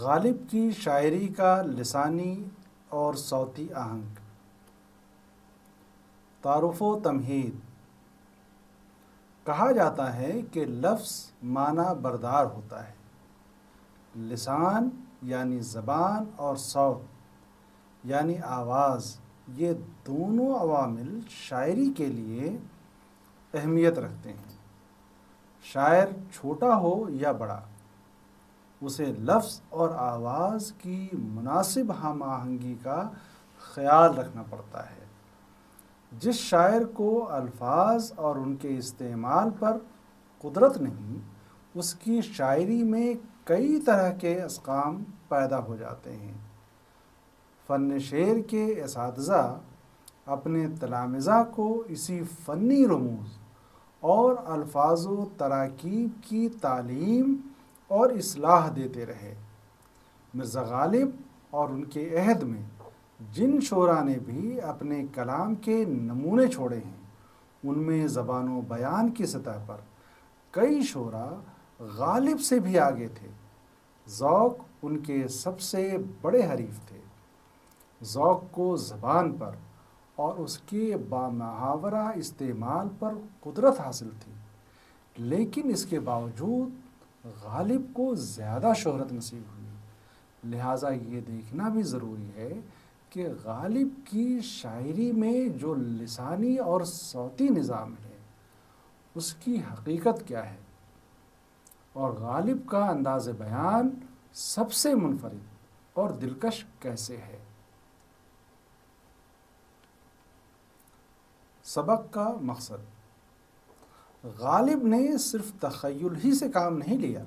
غالب کی شاعری کا لسانی اور صوتی آہنگ۔ تعارف و تمہید۔ کہا جاتا ہے کہ لفظ معنی بردار ہوتا ہے۔ لسان یعنی زبان اور صوت یعنی آواز، یہ دونوں عوامل شاعری کے لیے اہمیت رکھتے ہیں۔ شاعر چھوٹا ہو یا بڑا، اسے لفظ اور آواز کی مناسب ہم آہنگی کا خیال رکھنا پڑتا ہے۔ جس شاعر کو الفاظ اور ان کے استعمال پر قدرت نہیں، اس کی شاعری میں کئی طرح کے اسقام پیدا ہو جاتے ہیں۔ فن شعر کے اساتذہ اپنے تلامذہ کو اسی فنی رموز اور الفاظ و تراکیب کی تعلیم اور اصلاح دیتے رہے۔ مرزا غالب اور ان کے عہد میں جن شعراء نے بھی اپنے کلام کے نمونے چھوڑے ہیں، ان میں زبان و بیان کی سطح پر کئی شعراء غالب سے بھی آگے تھے۔ ذوق ان کے سب سے بڑے حریف تھے۔ ذوق کو زبان پر اور اس کے بامحاورہ استعمال پر قدرت حاصل تھی، لیکن اس کے باوجود غالب کو زیادہ شہرت نصیب ہوئی۔ لہٰذا یہ دیکھنا بھی ضروری ہے کہ غالب کی شاعری میں جو لسانی اور صوتی نظام ہے، اس کی حقیقت کیا ہے، اور غالب کا انداز بیان سب سے منفرد اور دلکش کیسے ہے۔ سبق کا مقصد۔ غالب نے صرف تخیل ہی سے کام نہیں لیا،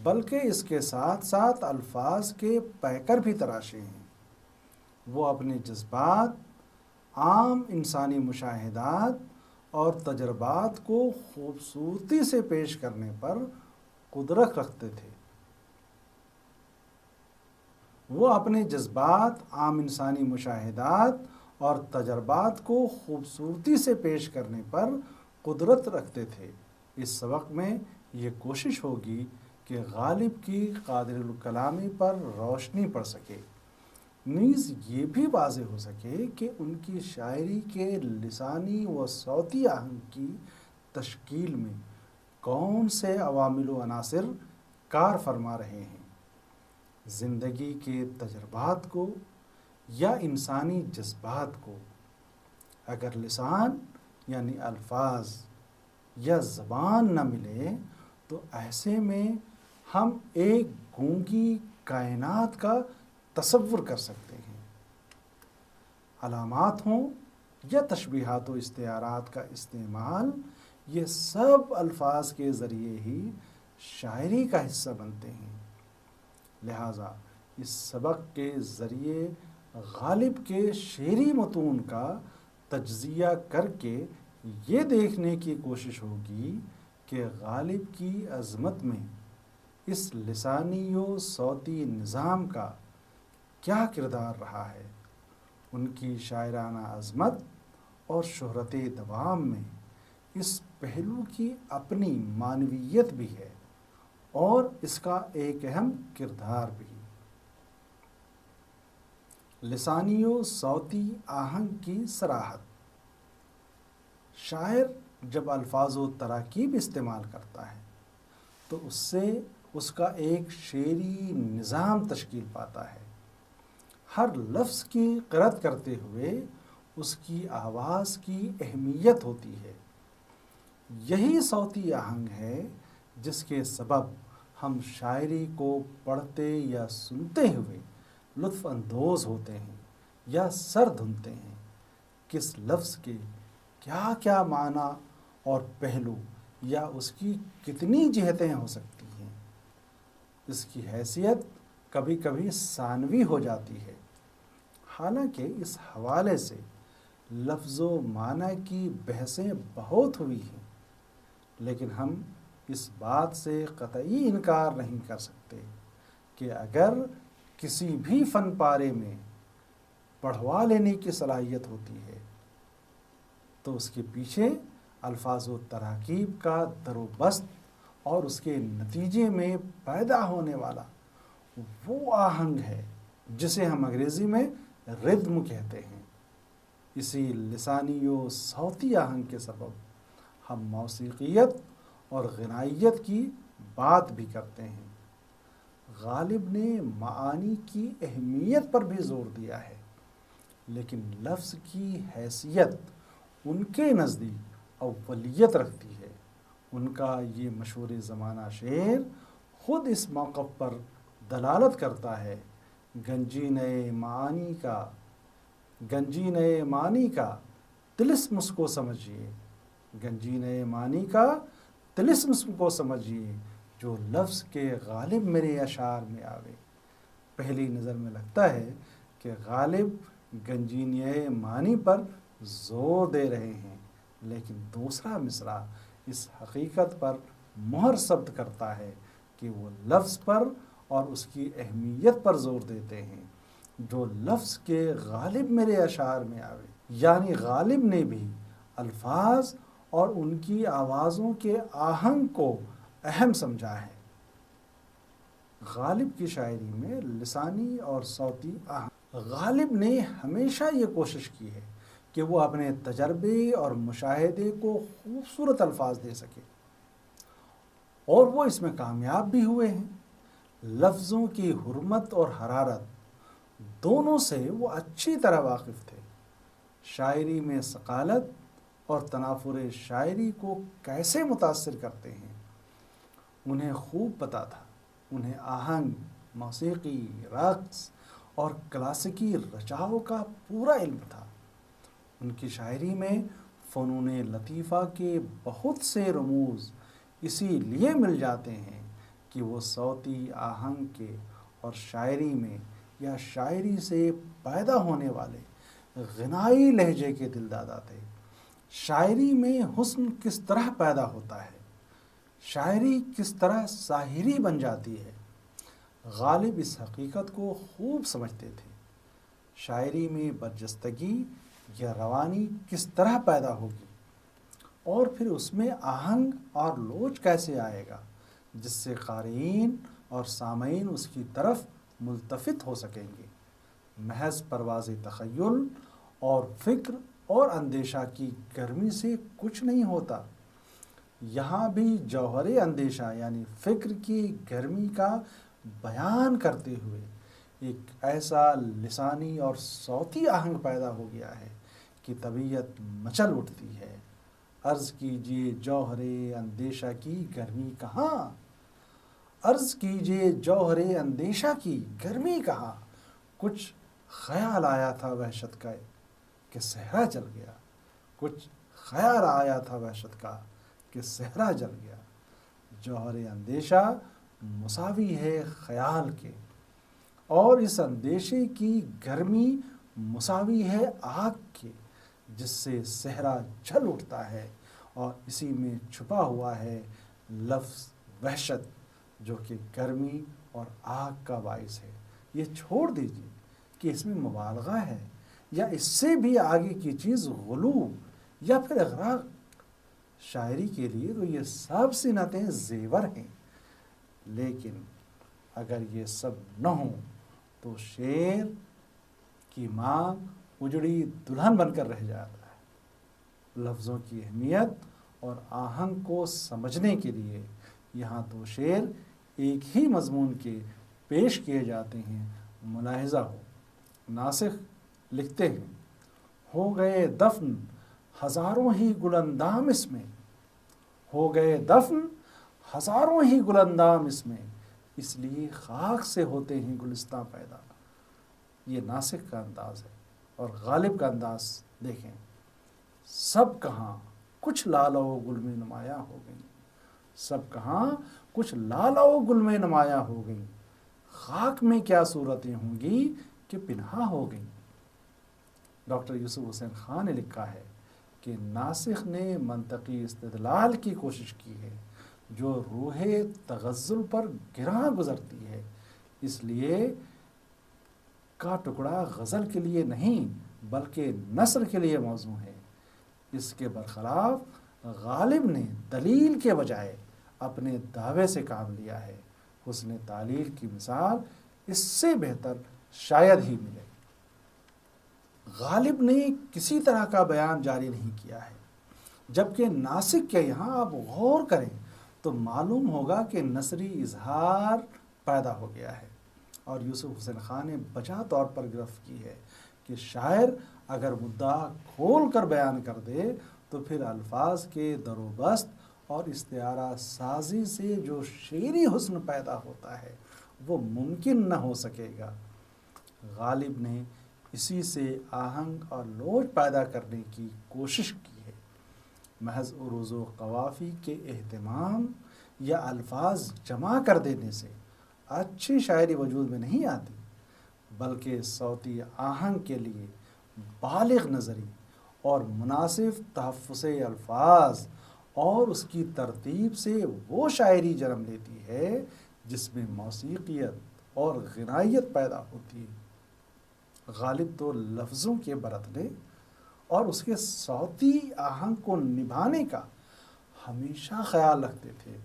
بلکہ اس کے ساتھ ساتھ الفاظ کے پیکر بھی تراشے ہیں۔ وہ اپنے جذبات، عام انسانی مشاہدات اور تجربات کو خوبصورتی سے پیش کرنے پر قدرت رکھتے تھے۔ وہ اپنے جذبات، عام انسانی مشاہدات اور تجربات کو خوبصورتی سے پیش کرنے پر قدرت رکھتے تھے۔ اس سبق میں یہ کوشش ہوگی کہ غالب کی قادر الکلامی پر روشنی پڑ سکے، نیز یہ بھی واضح ہو سکے کہ ان کی شاعری کے لسانی و صوتی آہنگ کی تشکیل میں کون سے عوامل و عناصر کار فرما رہے ہیں۔ زندگی کے تجربات کو یا انسانی جذبات کو؟ اگر لسان یعنی الفاظ یا زبان نہ ملے تو ایسے میں ہم ایک گونگی کائنات کا تصور کر سکتے ہیں۔ علامات ہوں یا تشبیہات و استعارات کا استعمال، یہ سب الفاظ کے ذریعے ہی شاعری کا حصہ بنتے ہیں۔ لہٰذا اس سبق کے ذریعے غالب کے شعری متون کا تجزیہ کر کے یہ دیکھنے کی کوشش ہوگی کہ غالب کی عظمت میں اس لسانی و صوتی نظام کا کیا کردار رہا ہے۔ ان کی شاعرانہ عظمت اور شہرت دوام میں اس پہلو کی اپنی معنویت بھی ہے اور اس کا ایک اہم کردار بھی۔ لسانی و صوتی آہنگ کی صراحت۔ شاعر جب الفاظ و تراکیب استعمال کرتا ہے تو اس سے اس کا ایک شعری نظام تشکیل پاتا ہے۔ ہر لفظ کی قرأت کرتے ہوئے اس کی آواز کی اہمیت ہوتی ہے۔ یہی صوتی آہنگ ہے جس کے سبب ہم شاعری کو پڑھتے یا سنتے ہوئے لطف اندوز ہوتے ہیں یا سر دھنتے ہیں۔ کس لفظ کے کیا کیا معنی اور پہلو یا اس کی کتنی جہتیں ہو سکتی ہیں، اس کی حیثیت کبھی کبھی ثانوی ہو جاتی ہے۔ حالانکہ اس حوالے سے لفظ و معنی کی بحثیں بہت ہوئی ہیں، لیکن ہم اس بات سے قطعی انکار نہیں کر سکتے کہ اگر کسی بھی فن پارے میں پڑھوا لینے کی صلاحیت ہوتی ہے تو اس کے پیچھے الفاظ و تراکیب کا در و بست اور اس کے نتیجے میں پیدا ہونے والا وہ آہنگ ہے جسے ہم انگریزی میں ردم کہتے ہیں۔ اسی لسانی و صوتی آہنگ کے سبب ہم موسیقیت اور غنائیت کی بات بھی کرتے ہیں۔ غالب نے معانی کی اہمیت پر بھی زور دیا ہے، لیکن لفظ کی حیثیت ان کے نزدیک اولیت رکھتی ہے۔ ان کا یہ مشہور زمانہ شعر خود اس موقف پر دلالت کرتا ہے۔ گنجینہ معنی کا طلسم اس کو سمجھیے، گنجینہ معنی کا طلسم اس کو سمجھیے، جو لفظ کے غالب میرے اشعار میں آوے۔ پہلی نظر میں لگتا ہے کہ غالب گنجینہ معنی پر زور دے رہے ہیں، لیکن دوسرا مصرع اس حقیقت پر مہر ثبت کرتا ہے کہ وہ لفظ پر اور اس کی اہمیت پر زور دیتے ہیں، جو لفظ کے غالب میرے اشعار میں آوے۔ یعنی غالب نے بھی الفاظ اور ان کی آوازوں کے آہنگ کو اہم سمجھا ہے۔ غالب کی شاعری میں لسانی اور صوتی آہنگ، غالب نے ہمیشہ یہ کوشش کی ہے کہ وہ اپنے تجربے اور مشاہدے کو خوبصورت الفاظ دے سکے، اور وہ اس میں کامیاب بھی ہوئے ہیں۔ لفظوں کی حرمت اور حرارت دونوں سے وہ اچھی طرح واقف تھے۔ شاعری میں ثقالت اور تنافر شاعری کو کیسے متاثر کرتے ہیں انہیں خوب پتہ تھا۔ انہیں آہنگ، موسیقی، رقص اور کلاسیکی رچاؤ کا پورا علم تھا۔ ان کی شاعری میں فنون لطیفہ کے بہت سے رموز اسی لیے مل جاتے ہیں کہ وہ صوتی آہنگ کے اور شاعری میں یا شاعری سے پیدا ہونے والے غنائی لہجے کے دل دادا تھے۔ شاعری میں حسن کس طرح پیدا ہوتا ہے، شاعری کس طرح ساحری بن جاتی ہے، غالب اس حقیقت کو خوب سمجھتے تھے۔ شاعری میں برجستگی یا روانی کس طرح پیدا ہوگی، اور پھر اس میں آہنگ اور لوچ کیسے آئے گا جس سے قارئین اور سامعین اس کی طرف ملتفت ہو سکیں گے۔ محض پرواز تخیل اور فکر اور اندیشہ کی گرمی سے کچھ نہیں ہوتا، یہاں بھی جوہر اندیشہ یعنی فکر کی گرمی کا بیان کرتے ہوئے ایک ایسا لسانی اور صوتی آہنگ پیدا ہو گیا ہے کہ طبیعت مچل اٹھتی ہے۔ عرض کیجئے جوہر اندیشہ کی گرمی کہاں، عرض کیجئے جوہر اندیشہ کی گرمی کہاں، کچھ خیال آیا تھا وحشت کا کہ صحرا جل گیا، کچھ خیال آیا تھا وحشت کا کہ صحرا جل گیا۔ جوہر اندیشہ مساوی ہے خیال کے، اور اس اندیشے کی گرمی مساوی ہے آگ کے، جس سے صحرا جل اٹھتا ہے، اور اسی میں چھپا ہوا ہے لفظ وحشت، جو کہ گرمی اور آگ کا باعث ہے۔ یہ چھوڑ دیجیے کہ اس میں مبالغہ ہے یا اس سے بھی آگے کی چیز غلو یا پھر اغراق۔ شاعری کے لیے تو یہ سب صنعتیں زیور ہیں، لیکن اگر یہ سب نہ ہوں تو شعر کی مانگ اجڑی دلہن بن کر رہ جاتا ہے۔ لفظوں کی اہمیت اور آہنگ کو سمجھنے کے لیے یہاں تو شعر ایک ہی مضمون کے پیش کیے جاتے ہیں۔ ملاحظہ ہو، ناسخ لکھتے ہیں، ہو گئے دفن ہزاروں ہی گل اندام اس میں، ہو گئے دفن ہزاروں ہی گل اندام اس میں، اس لیے خاک سے ہوتے ہیں گلستاں پیدا۔ یہ ناسخ کا انداز ہے، اور غالب کا انداز دیکھیں، سب کہاں کچھ لالہ و گل میں نمایاں ہو گئیں، سب کہاں کچھ لالہ و گل میں نمایاں ہو گئیں، خاک میں کیا صورتیں ہوں گی کہ پنہاں ہو گئیں۔ ڈاکٹر یوسف حسین خان نے لکھا ہے کہ ناسخ نے منطقی استدلال کی کوشش کی ہے جو روح تغزل پر گراں گزرتی ہے، اس لیے کا ٹکڑا غزل کے لیے نہیں بلکہ نثر کے لیے موزوں ہے۔ اس کے برخلاف غالب نے دلیل کے بجائے اپنے دعوے سے کام لیا ہے۔ حسن تعلیل کی مثال اس سے بہتر شاید ہی ملے۔ غالب نے کسی طرح کا بیان جاری نہیں کیا ہے، جبکہ ناسک کے یہاں آپ غور کریں تو معلوم ہوگا کہ نثری اظہار پیدا ہو گیا ہے، اور یوسف حسین خان نے بجا طور پر گرفت کی ہے کہ شاعر اگر مدعا کھول کر بیان کر دے تو پھر الفاظ کے در و بست اور استعارہ سازی سے جو شعری حسن پیدا ہوتا ہے وہ ممکن نہ ہو سکے گا۔ غالب نے اسی سے آہنگ اور لوچ پیدا کرنے کی کوشش کی ہے۔ محض عروض و قوافی کے اہتمام یا الفاظ جمع کر دینے سے اچھی شاعری وجود میں نہیں آتی، بلکہ صوتی آہنگ کے لیے بالغ نظری اور مناسب تحفظ الفاظ اور اس کی ترتیب سے وہ شاعری جنم لیتی ہے جس میں موسیقیت اور غنائیت پیدا ہوتی ہے۔ غالب تو لفظوں کے برتنے اور اس کے صوتی آہنگ کو نبھانے کا ہمیشہ خیال رکھتے تھے۔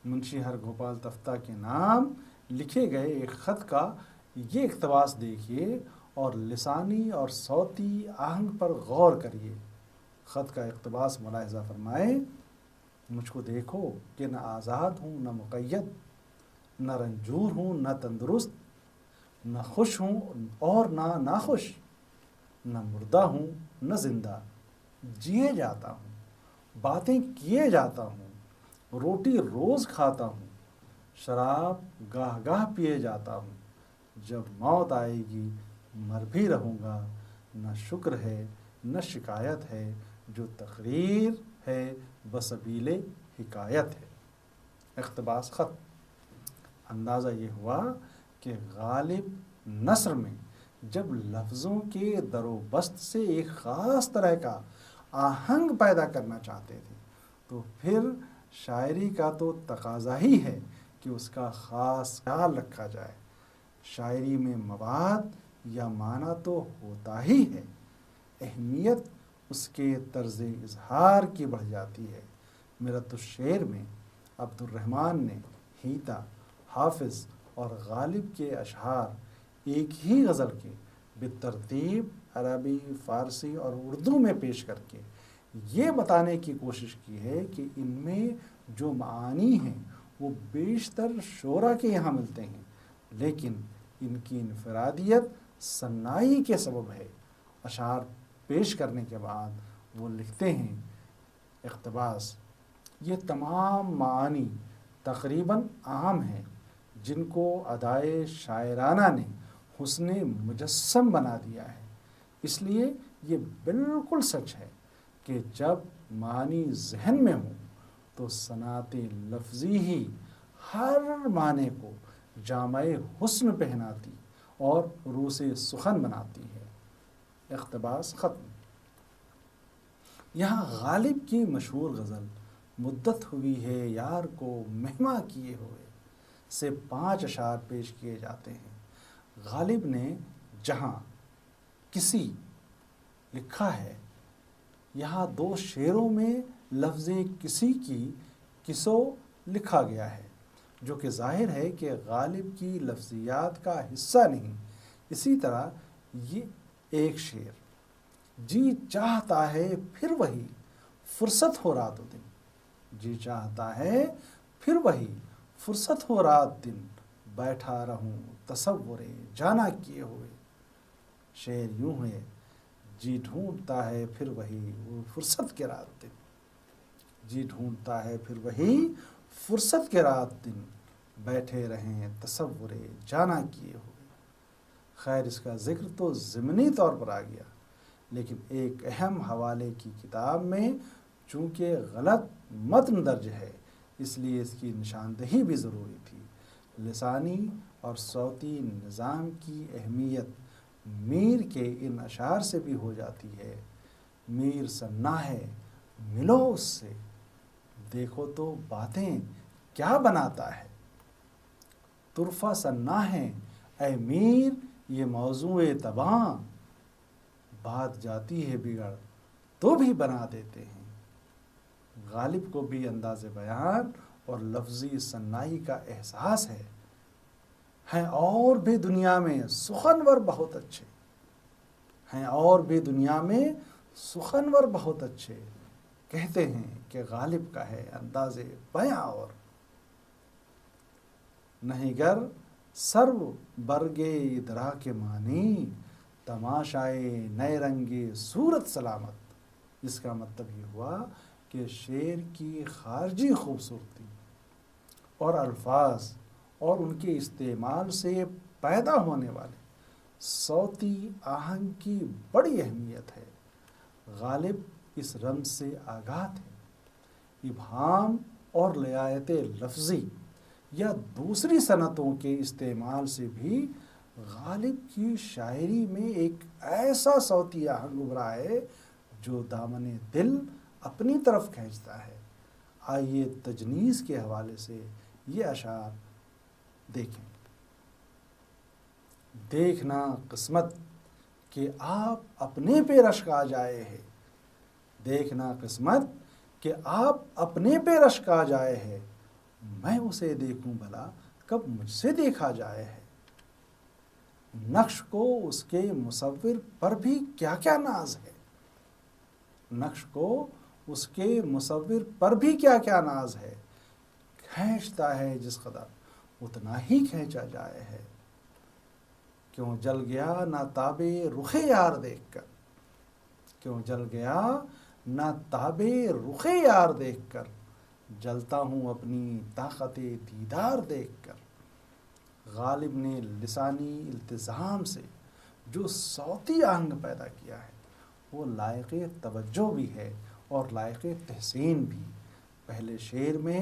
منشی ہر گوپال تفتہ کے نام لکھے گئے ایک خط کا یہ اقتباس دیکھیے اور لسانی اور صوتی آہنگ پر غور کریے۔ خط کا اقتباس ملاحظہ فرمائیں۔ مجھ کو دیکھو کہ نہ آزاد ہوں نہ مقید، نہ رنجور ہوں نہ تندرست، نہ خوش ہوں اور نہ ناخوش، نہ مردہ ہوں نہ زندہ، جیے جاتا ہوں، باتیں کیے جاتا ہوں، روٹی روز کھاتا ہوں، شراب گاہ گاہ پیے جاتا ہوں، جب موت آئے گی مر بھی رہوں گا، نہ شکر ہے نہ شکایت ہے، جو تقریر ہے بسبیل حکایت ہے۔ اقتباس ختم۔ اندازہ یہ ہوا کہ غالب نثر میں جب لفظوں کے در و بست سے ایک خاص طرح کا آہنگ پیدا کرنا چاہتے تھے تو پھر شاعری کا تو تقاضا ہی ہے کہ اس کا خاص خیال رکھا جائے۔ شاعری میں مواد یا معنی تو ہوتا ہی ہے، اہمیت اس کے طرز اظہار کی بڑھ جاتی ہے۔ میرت الشعر میں عبد الرحمن نے ہیتا، حافظ اور غالب کے اشعار ایک ہی غزل کے بالترتیب عربی، فارسی اور اردو میں پیش کر کے یہ بتانے کی کوشش کی ہے کہ ان میں جو معانی ہیں وہ بیشتر شعراء کے یہاں ملتے ہیں، لیکن ان کی انفرادیت صناعی کے سبب ہے۔ اشعار پیش کرنے کے بعد وہ لکھتے ہیں، اقتباس: یہ تمام معانی تقریباً عام ہیں جن کو ادائے شاعرانہ نے حسن مجسم بنا دیا ہے، اس لیے یہ بالکل سچ ہے کہ جب معانی ذہن میں ہوں تو صنعت لفظی ہی ہر معنی کو جامع حسن پہناتی اور روس سخن بناتی ہے۔ اقتباس ختم۔ یہاں غالب کی مشہور غزل مدت ہوئی ہے یار کو مہما کیے ہوئے سے 5 اشعار پیش کیے جاتے ہیں۔ غالب نے جہاں کسی لکھا ہے، یہاں 2 شعروں میں لفظ کسی کی کسو لکھا گیا ہے، جو کہ ظاہر ہے کہ غالب کی لفظیات کا حصہ نہیں۔ اسی طرح یہ ایک شعر: جی چاہتا ہے پھر وہی فرصت ہو رات و دن، جی چاہتا ہے پھر وہی فرصت ہو رات دن، بیٹھا رہوں تصور جانا کیے ہوئے۔ شعر یوں ہے: جی ڈھونڈتا ہے پھر وہی وہ فرصت کے رات دن، جی ڈھونڈتا ہے پھر وہی فرصت کے رات دن، بیٹھے رہیں تصور جانا کیے ہوئے۔ خیر، اس کا ذکر تو ضمنی طور پر آ گیا، لیکن ایک اہم حوالے کی کتاب میں چونکہ غلط متن درج ہے اس لیے اس کی نشاندہی بھی ضروری تھی۔ لسانی اور صوتی نظام کی اہمیت میر کے ان اشعار سے بھی ہو جاتی ہے۔ میر سنا ہے ملو اس سے، دیکھو تو باتیں کیا بناتا ہے، طرفہ سنا ہے اے میر یہ موضوع طباں، بات جاتی ہے بگڑ تو بھی بنا دیتے ہیں۔ غالب کو بھی انداز بیان اور لفظی صناعی کا احساس ہے۔ ہیں اور بھی دنیا میں سخنور بہت اچھے، ہیں اور بھی دنیا میں سخنور بہت اچھے، کہتے ہیں کہ غالب کا ہے انداز بیاں اور نہیں گر سرو برگے درا کے مانی تماشائے نئے رنگے صورت سلامت۔ اس کا مطلب یہ ہوا کہ شعر کی خارجی خوبصورتی اور الفاظ اور ان کے استعمال سے پیدا ہونے والے صوتی آہنگ کی بڑی اہمیت ہے۔ غالب اس رمز سے آگاہ تھے، ابہام اور رعایت لفظی یا دوسری صنعتوں کے استعمال سے بھی غالب کی شاعری میں ایک ایسا صوتی آہنگ ابھرا ہے جو دامن دل اپنی طرف کھینچتا ہے۔ آئیے تجنیس کے حوالے سے یہ اشعار دیکھیں۔ دیکھنا قسمت کہ آپ اپنے پہ رشک آ جائے ہے، دیکھنا قسمت کہ آپ اپنے پہ رشک آ جائے ہے، میں اسے دیکھوں بھلا کب مجھ سے دیکھا جائے ہے۔ نقش کو اس کے مصور پر بھی کیا کیا ناز ہے، نقش کو اس کے مصور پر بھی کیا کیا ناز ہے، کھینچتا ہے جس قدر اتنا ہی کھینچا جائے ہے۔ کیوں جل گیا نہ تابِ رخ یار دیکھ کر، کیوں جل گیا نہ تابِ رخ یار دیکھ کر، جلتا ہوں اپنی طاقت دیدار دیکھ کر۔ غالب نے لسانی التزام سے جو صوتی آہنگ پیدا کیا ہے وہ لائق توجہ بھی ہے اور لائق تحسین بھی۔ پہلے شعر میں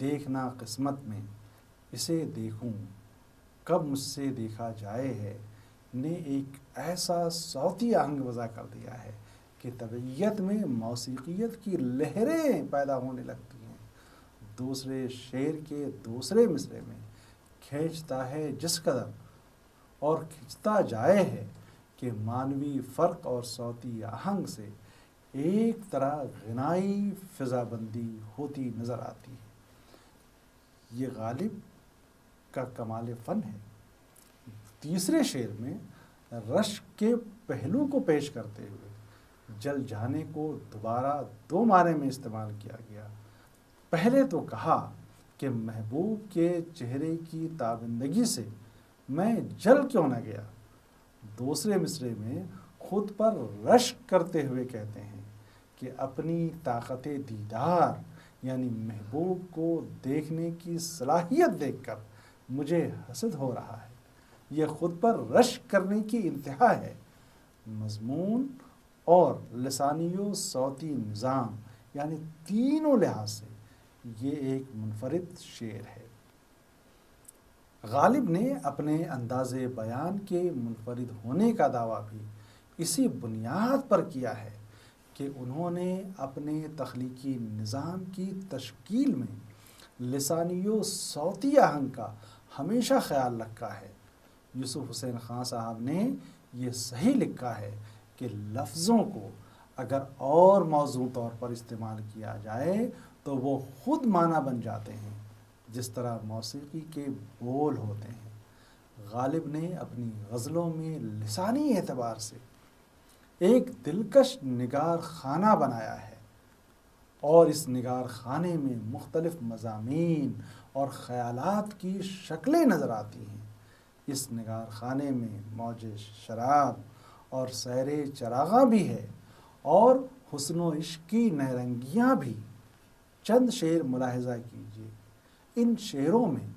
دیکھنا قسمت میں اسے دیکھوں کب مجھ سے دیکھا جائے ہے نے ایک ایسا صوتی آہنگ وضع کر دیا ہے کہ طبیعت میں موسیقیت کی لہریں پیدا ہونے لگتی ہیں۔ دوسرے شعر کے دوسرے مصرعے میں کھینچتا ہے جس قدر اور کھنچتا جائے ہے کہ معنوی فرق اور صوتی آہنگ سے ایک طرح غنائی فضا بندی ہوتی نظر آتی ہے۔ یہ غالب کا کمال فن ہے۔ تیسرے شعر میں رشک کے پہلو کو پیش کرتے ہوئے جل جانے کو دوبارہ دو معنی میں استعمال کیا گیا۔ پہلے تو کہا کہ محبوب کے چہرے کی تابندگی سے میں جل کیوں نہ گیا، دوسرے مصرعے میں خود پر رشک کرتے ہوئے کہتے ہیں کہ اپنی طاقت دیدار یعنی محبوب کو دیکھنے کی صلاحیت دیکھ کر مجھے حسد ہو رہا ہے۔ یہ خود پر رشک کرنے کی انتہا ہے۔ مضمون اور لسانی و صوتی نظام یعنی تینوں لحاظ سے یہ ایک منفرد شعر ہے۔ غالب نے اپنے انداز بیان کے منفرد ہونے کا دعویٰ بھی اسی بنیاد پر کیا ہے کہ انہوں نے اپنے تخلیقی نظام کی تشکیل میں لسانی و صوتی آہنگ کا ہمیشہ خیال رکھا ہے۔ یوسف حسین خان صاحب نے یہ صحیح لکھا ہے کہ لفظوں کو اگر اور موزوں طور پر استعمال کیا جائے تو وہ خود معنی بن جاتے ہیں جس طرح موسیقی کے بول ہوتے ہیں۔ غالب نے اپنی غزلوں میں لسانی اعتبار سے ایک دلکش نگار خانہ بنایا ہے اور اس نگار خانے میں مختلف مضامین اور خیالات کی شکلیں نظر آتی ہیں۔ اس نگار خانے میں موج شراب اور سیر چراغاں بھی ہے اور حسن و عشق کی نہرنگیاں بھی۔ چند شعر ملاحظہ کیجیے۔ ان شعروں میں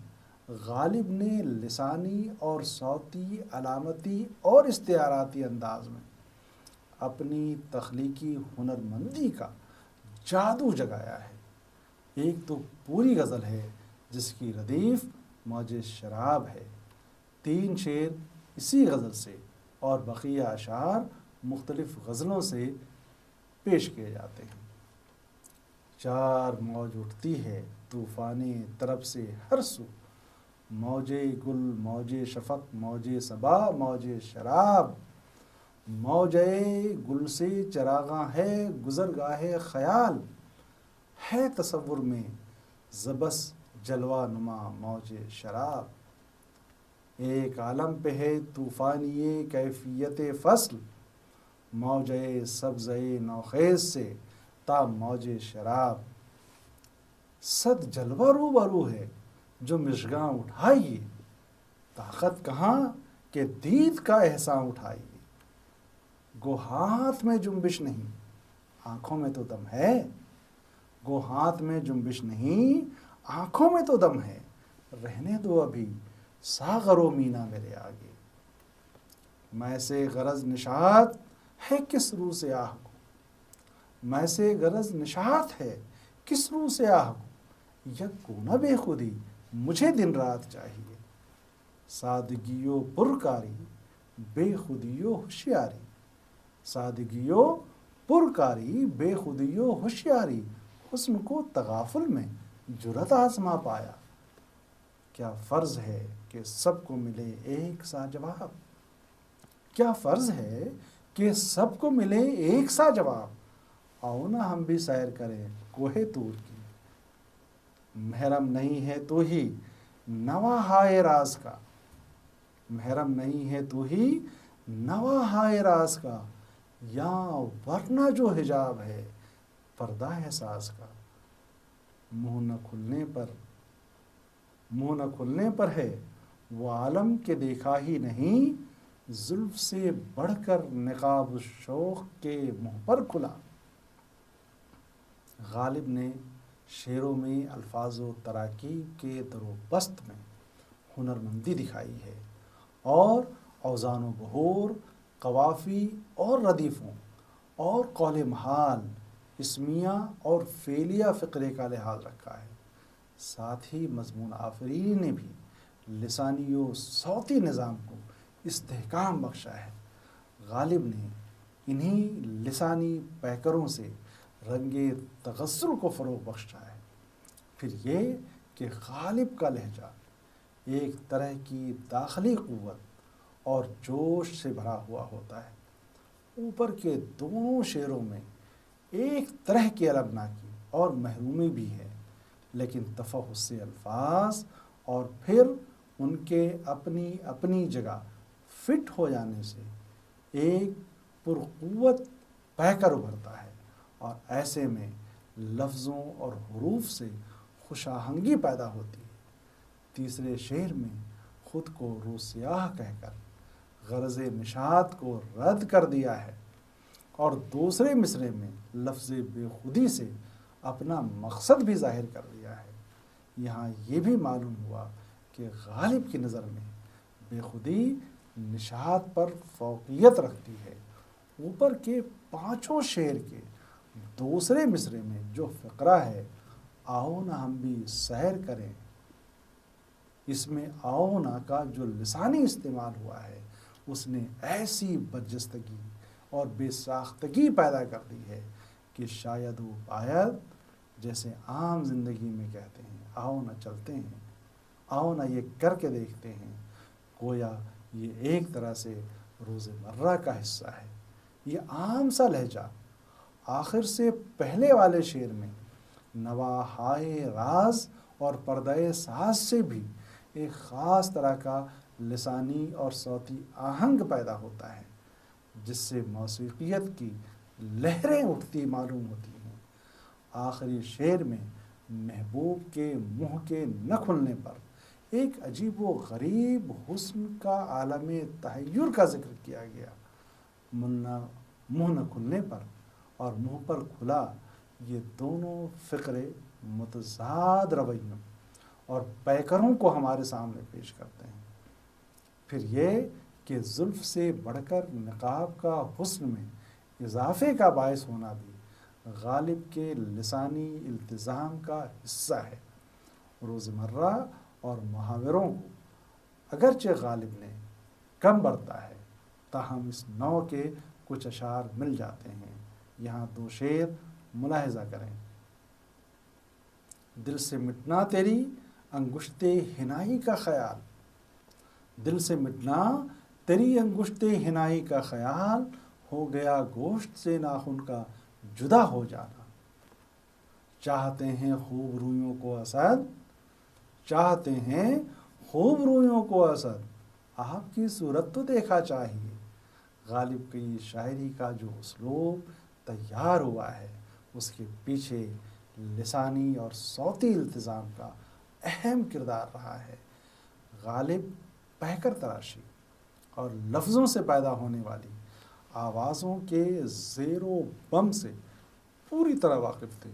غالب نے لسانی اور صوتی علامتی اور استعاراتی انداز میں اپنی تخلیقی ہنرمندی کا جادو جگایا ہے۔ ایک تو پوری غزل ہے جس کی ردیف موج شراب ہے، 3 شعر اسی غزل سے اور بقیہ اشعار مختلف غزلوں سے پیش کیے جاتے ہیں۔ 4 موج اٹھتی ہے طوفان طرب سے ہر سو، موج گل موج شفق موج صبا موج شراب، موج گل سے چراغاں ہے گزرگاہ خیال، ہے تصور میں زبس جلوہ نما موج شراب۔ ایک عالم پہ ہے طوفانی کیفیت فصل، موجے سبزے نوخیز سے تا موج شراب، صد جلوہ روبرو ہے جو مشگاں اٹھائیے، طاقت کہاں کہ دید کا احسان اٹھائیے، گو ہاتھ میں جنبش نہیں آنکھوں میں تو دم ہے، گو ہاتھ میں جنبش نہیں آنکھوں میں تو دم ہے، رہنے دو ابھی ساغر و مینا میرے آگے، میں سے غرض نشاط ہے کس رو سے آہ کو، میں سے غرض نشاط ہے کس رو سے آہ کو، یک کو نہ بے خودی مجھے دن رات چاہیے، سادگی و پرکاری بے خودی و ہوشیاری، سادگی و پرکاری بے خودی و ہوشیاری، حسن کو تغافل میں جرت آزما پایا، کیا فرض ہے کہ سب کو ملے ایک سا جواب، کیا فرض ہے کہ سب کو ملے ایک سا جواب، آؤ نہ ہم بھی سیر کریں کوہ طور کی، محرم نہیں ہے تو ہی نواحائے راز کا، محرم نہیں ہے تو ہی نواحائے راز کا، یا ورنہ جو حجاب ہے پردہ ہے ساز کا، منہ نہ کھلنے پر ہے وہ عالم کے دیکھا ہی نہیں، زلف سے بڑھ کر نقاب شوق کے منہ پر کھلا، غالب نے شعروں میں الفاظ و تراکیب کے در و بست میں ہنرمندی دکھائی ہے، اور اوزان و بحور، قوافی اور ردیفوں اور قول محال، اسمیہ اور فعلیہ فقرے کا لحاظ رکھا ہے، ساتھ ہی مضمون آفرین نے بھی لسانی و صوتی نظام کو استحکام بخشا ہے، غالب نے انہی لسانی پیکروں سے رنگ تغزل کو فروغ بخشا ہے، پھر یہ کہ غالب کا لہجہ ایک طرح کی داخلی قوت اور جوش سے بھرا ہوا ہوتا ہے، اوپر کے دونوں شعروں میں ایک طرح کی الگناکی اور محرومی بھی ہے، لیکن تفحص سے الفاظ اور پھر ان کے اپنی اپنی جگہ فٹ ہو جانے سے ایک پرقوت پیکر ابھرتا ہے، اور ایسے میں لفظوں اور حروف سے خوش آہنگی پیدا ہوتی ہے، تیسرے شعر میں خود کو رو سیاہ کہہ کر غرض نشاط کو رد کر دیا ہے، اور دوسرے مصرعے میں لفظ بے خودی سے اپنا مقصد بھی ظاہر کر دیا ہے، یہاں یہ بھی معلوم ہوا کہ غالب کی نظر میں بے خودی نشاط پر فوقیت رکھتی ہے، اوپر کے پانچوں شعر کے دوسرے مصرعے میں جو فقرہ ہے آؤ نہ ہم بھی سیر کریں، اس میں آؤ نہ کا جو لسانی استعمال ہوا ہے اس نے ایسی برجستگی اور بے ساختگی پیدا کر دی ہے کہ شاید وہ باید جیسے عام زندگی میں کہتے ہیں آؤ نہ چلتے ہیں، آؤ نہ یہ کر کے دیکھتے ہیں، گویا یہ ایک طرح سے روز مرہ کا حصہ ہے، یہ عام سا لہجہ آخر سے پہلے والے شعر میں نواحائے راز اور پردہ ساز سے بھی ایک خاص طرح کا لسانی اور صوتی آہنگ پیدا ہوتا ہے، جس سے موسیقیت کی لہریں اٹھتی معلوم ہوتی ہیں، آخری شعر میں محبوب کے منہ کے نہ کھلنے پر ایک عجیب و غریب حسن کا عالم تحیر کا ذکر کیا گیا، منہ نہ کھلنے پر اور منہ پر کھلا، یہ دونوں فقرے متضاد رویوں اور پیکروں کو ہمارے سامنے پیش کرتے ہیں، پھر یہ کہ زلف سے بڑھ کر نقاب کا حسن میں اضافے کا باعث ہونا بھی غالب کے لسانی التزام کا حصہ ہے، روزمرہ اور محاوروں کو اگرچہ غالب نے کم برتا ہے، تاہم اس نوع کے کچھ اشعار مل جاتے ہیں، یہاں دو شعر ملاحظہ کریں، دل سے مٹنا تیری انگشت حنائی کا خیال، دل سے مٹنا تیری انگشت حنائی کا خیال، ہو گیا گوشت سے ناخن کا جدا ہو جانا، چاہتے ہیں خوب رویوں کو اسد، چاہتے ہیں خوب رویوں کو اسد، آپ کی صورت تو دیکھا چاہیے۔ غالب کی شاعری کا جو اسلوب تیار ہوا ہے اس کے پیچھے لسانی اور صوتی التزام کا اہم کردار رہا ہے۔ غالب پیکر تراشی اور لفظوں سے پیدا ہونے والی آوازوں کے زیر و بم سے پوری طرح واقف تھے۔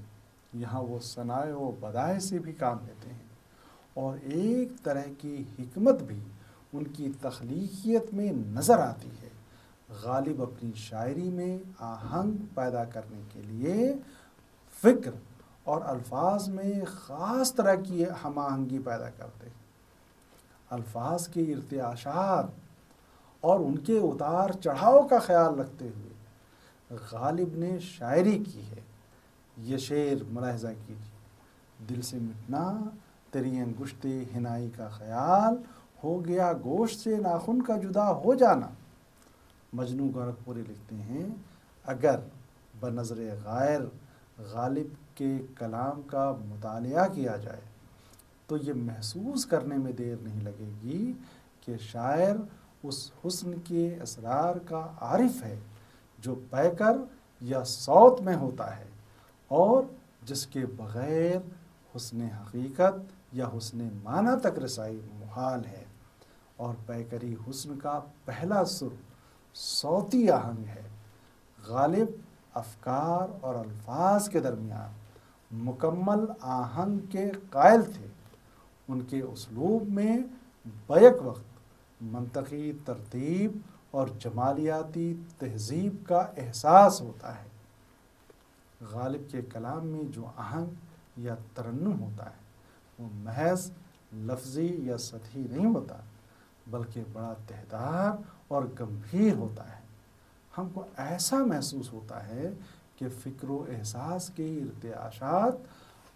یہاں وہ ثنائے و بدائع سے بھی کام لیتے ہیں اور ایک طرح کی حکمت بھی ان کی تخلیقیت میں نظر آتی ہے۔ غالب اپنی شاعری میں آہنگ پیدا کرنے کے لیے فکر اور الفاظ میں خاص طرح کی ہم آہنگی پیدا کرتے ہیں۔ الفاظ کے ارتعاشات اور ان کے اتار چڑھاؤ کا خیال رکھتے ہوئے غالب نے شاعری کی ہے۔ یہ شعر ملاحظہ کیجیے: دل سے مٹنا تیری انگشت حنائی کا خیال، ہو گیا گوشت سے ناخن کا جدا ہو جانا۔ مجنوں گورکھپوری لکھتے ہیں، اگر بنظر غائر غالب کے کلام کا مطالعہ کیا جائے تو یہ محسوس کرنے میں دیر نہیں لگے گی کہ شاعر اس حسن کے اسرار کا عارف ہے جو پیکر یا صوت میں ہوتا ہے اور جس کے بغیر حسن حقیقت یا حسن معنی تک رسائی محال ہے۔ اور پیکری حسن کا پہلا سر صوتی آہنگ ہے۔ غالب افکار اور الفاظ کے درمیان مکمل آہنگ کے قائل تھے۔ ان کے اسلوب میں بیک وقت منطقی ترتیب اور جمالیاتی تہذیب کا احساس ہوتا ہے۔ غالب کے کلام میں جو آہنگ یا ترنم ہوتا ہے وہ محض لفظی یا سطحی نہیں ہوتا بلکہ بڑا تہدار اور گمبھیر ہوتا ہے۔ ہم کو ایسا محسوس ہوتا ہے کہ فکر و احساس کے ارتعاشات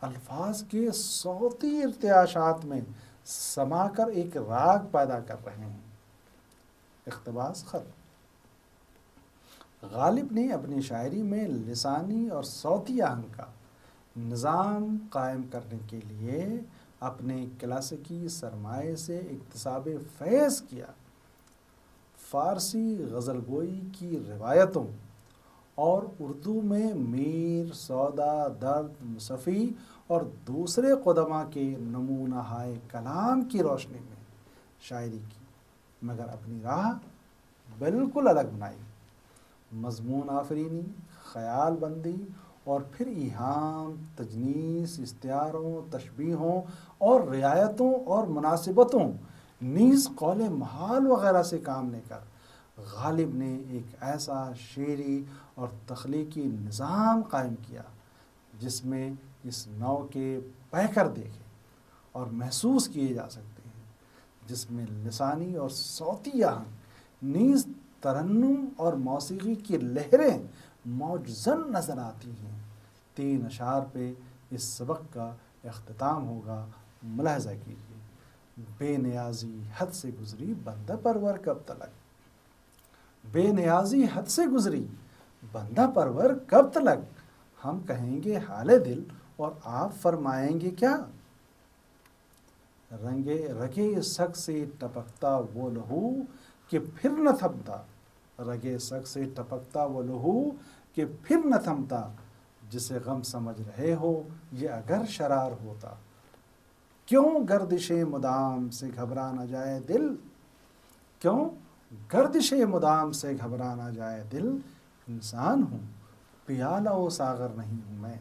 الفاظ کے صوتی ارتعاشات میں سما کر ایک راگ پیدا کر رہے ہیں۔ اقتباس ختم۔ غالب نے اپنی شاعری میں لسانی اور صوتی آہنگ کا نظام قائم کرنے کے لیے اپنے کلاسیکی سرمایے سے اکتساب فیض کیا۔ فارسی غزل گوئی کی روایتوں اور اردو میں میر، سودا، درد، مصفی اور دوسرے قدماء کے نمونہ ہائے کلام کی روشنی میں شاعری کی، مگر اپنی راہ بالکل الگ بنائی۔ مضمون آفرینی، خیال بندی اور پھر ایہام، تجنیس، استعاروں، تشبیہوں اور رعایتوں اور مناسبتوں نیز قول محال وغیرہ سے کام لے کر غالب نے ایک ایسا شعری اور تخلیقی نظام قائم کیا جس میں اس نو کے پیکر دیکھے اور محسوس کیے جا سکتے ہیں، جس میں لسانی اور صوتی آہنگ نیز ترنم اور موسیقی کی لہریں موجزن نظر آتی ہیں۔ 3 اشعار پہ اس سبق کا اختتام ہوگا، ملاحظہ کیجیے: بے نیازی حد سے گزری بندہ پرور کب تلک، بے نیازی حد سے گزری بندہ پرور کب تلک، ہم کہیں گے حال دل اور آپ فرمائیں گے کیا، رگے سگ سے ٹپکتا وہ لہو کہ پھر نہ تھمتا، رگے سگ سے ٹپکتا وہ لہو کہ پھر نہ تھمتا، جسے غم سمجھ رہے ہو یہ اگر شرار ہوتا، کیوں گردش مدام سے گھبرا نہ جائے دل، کیوں گردش مدام سے گھبرا نہ جائے دل، انسان ہوں پیالہ و ساغر نہیں ہوں میں۔